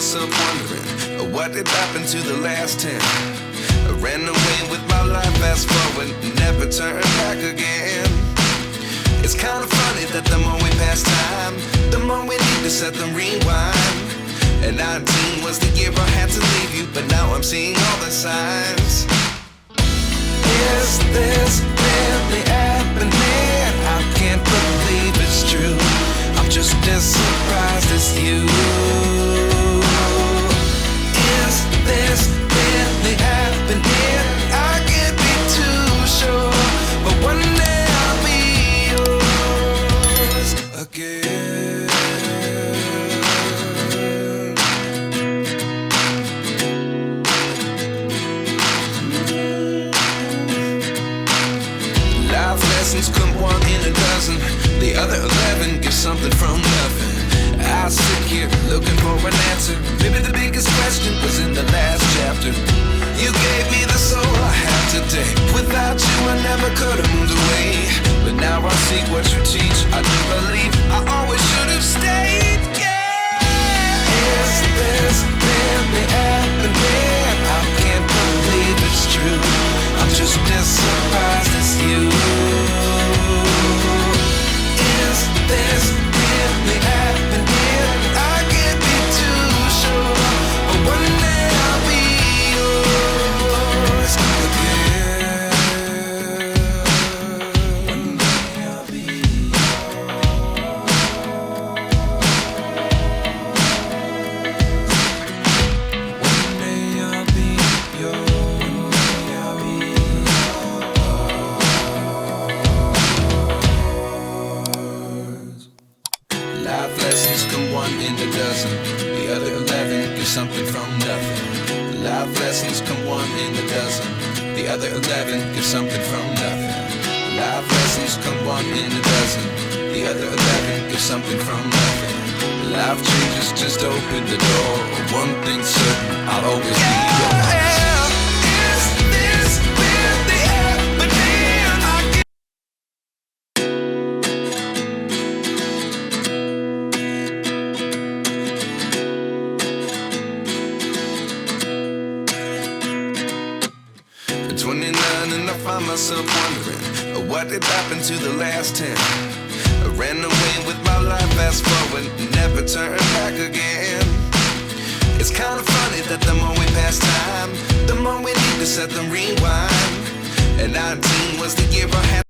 myself wondering, what did happen to the last 10? I ran away with my life, fast forward, never turn back again. It's kind of funny that the more we pass time, the more we need to set them rewind. And 19 was the year I had to leave you, but now I'm seeing all the signs. Is this really happening? I can't believe it's true. I'm just as surprised as you. Is this really happening? I can't be too sure, but one day I'll be yours again. Life lessons come one in a dozen. The other 11 give something from nothing. I sit here looking for an answer. Maybe the biggest question was in the last chapter. You gave me the soul I have today. Without you I never could have moved away. But now I see what you teach. I do believe I always should have stayed. Yeah. Is this really happening? I can't believe it's true. I'm just as surprised as you. Is this really happening? I can't be too sure, but one day I'll be yours again. One day I'll be yours. One day I'll be yours. Life lessons come one in a dozen. The other 11 give something from nothing. Life lessons come one in a dozen. The other 11 give something from nothing. Life lessons come one in a dozen. The other 11 give something from nothing. Life changes just open the door. One thing's certain, I'll always be yours. Is this really happening? At 29 and I find myself wondering, what did happen to the last 10? I ran away with my life, fast forward, never turn back again. It's kind of funny that the more we pass time, the more we need to set them rewind. And 19 was the year I had